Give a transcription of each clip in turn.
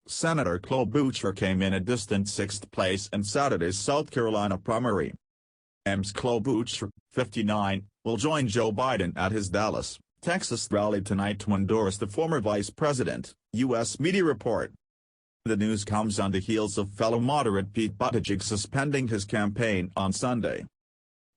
Senator Klobuchar came in a distant sixth place in Saturday's South Carolina primary. Ms. Klobuchar, 59, will join Joe Biden at his Dallas, Texas rally tonight to endorse the former vice president, U.S. media report. The news comes on the heels of fellow moderate Pete Buttigieg suspending his campaign on Sunday.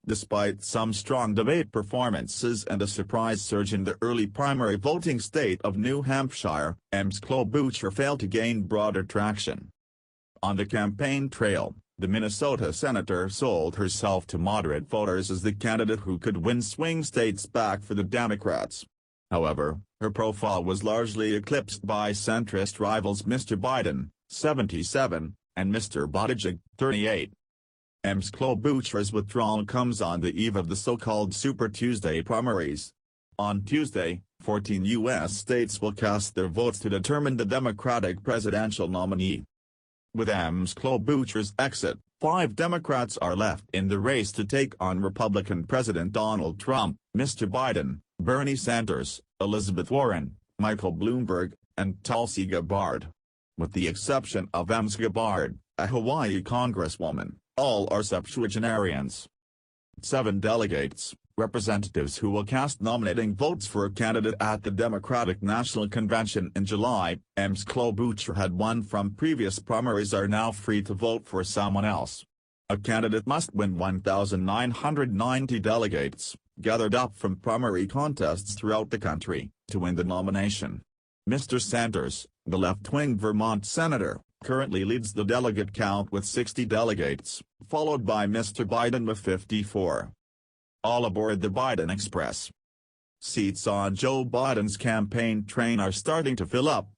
Despite some strong debate performances and a surprise surge in the early primary voting state of New Hampshire, Ms. Klobuchar failed to gain broader traction. On the campaign trail, the Minnesota senator sold herself to moderate voters as the candidate who could win swing states back for the Democrats. However, her profile was largely eclipsed by centrist rivals Mr. Biden, 77, and Mr. Buttigieg, 38. Ms. Klobuchar's withdrawal comes on the eve of the so-called Super Tuesday primaries. On Tuesday, 14 U.S. states will cast their votes to determine the Democratic presidential nominee. With Ms. Klobuchar's exit, 5 Democrats are left in the race to take on Republican President Donald Trump, Mr. Biden, Bernie Sanders, Elizabeth Warren, Michael Bloomberg, and Tulsi Gabbard. With the exception of Ms. Gabbard, a Hawaii congresswoman, all are septuagenarians. 7 delegates, representatives who will cast nominating votes for a candidate at the Democratic National Convention in July, Ms. Klobuchar had won from previous primaries, are now free to vote for someone else. A candidate must win 1,990 delegates, gathered up from primary contests throughout the country, to win the nomination. Mr. Sanders, the left-wing Vermont senator, currently leads the delegate count with 60 delegates, followed by Mr. Biden with 54. All aboard the Biden Express. Seats on Joe Biden's campaign train are starting to fill up.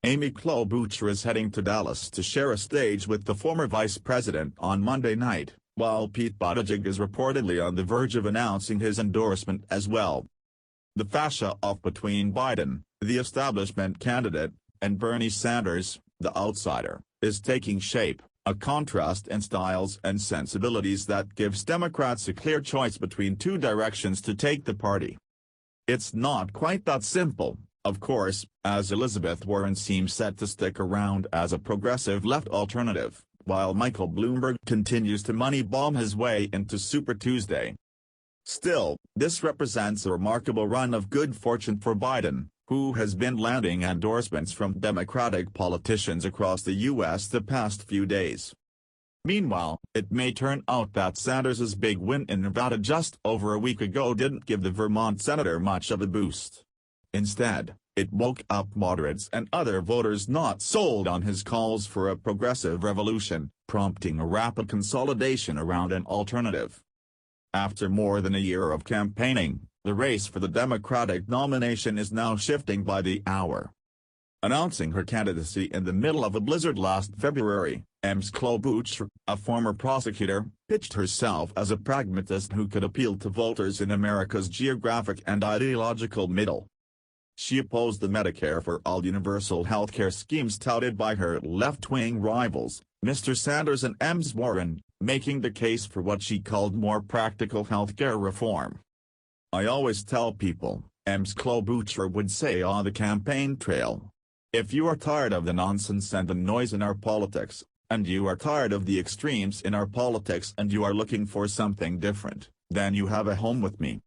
Amy Klobuchar is heading to Dallas to share a stage with the former vice president on Monday night, while Pete Buttigieg is reportedly on the verge of announcing his endorsement as well. The fascia-off between Biden, the establishment candidate, and Bernie Sanders, the outsider, is taking shape, a contrast in styles and sensibilities that gives Democrats a clear choice between 2 directions to take the party. It's not quite that simple, of course, as Elizabeth Warren seems set to stick around as a progressive left alternative, while Michael Bloomberg continues to money-bomb his way into Super Tuesday. Still, this represents a remarkable run of good fortune for Biden, who has been landing endorsements from Democratic politicians across the U.S. the past few days. Meanwhile, it may turn out that Sanders' big win in Nevada just over a week ago didn't give the Vermont senator much of a boost. Instead, it woke up moderates and other voters not sold on his calls for a progressive revolution, prompting a rapid consolidation around an alternative. After more than a year of campaigning, the race for the Democratic nomination is now shifting by the hour. Announcing her candidacy in the middle of a blizzard last February, Ms. Klobuchar, a former prosecutor, pitched herself as a pragmatist who could appeal to voters in America's geographic and ideological middle. She opposed the Medicare for All universal health care schemes touted by her left-wing rivals, Mr. Sanders and Ms. Warren, making the case for what she called more practical health care reform. "I always tell people," Ms. Klobuchar would say on the campaign trail, "if you are tired of the nonsense and the noise in our politics, and you are tired of the extremes in our politics and you are looking for something different, then you have a home with me."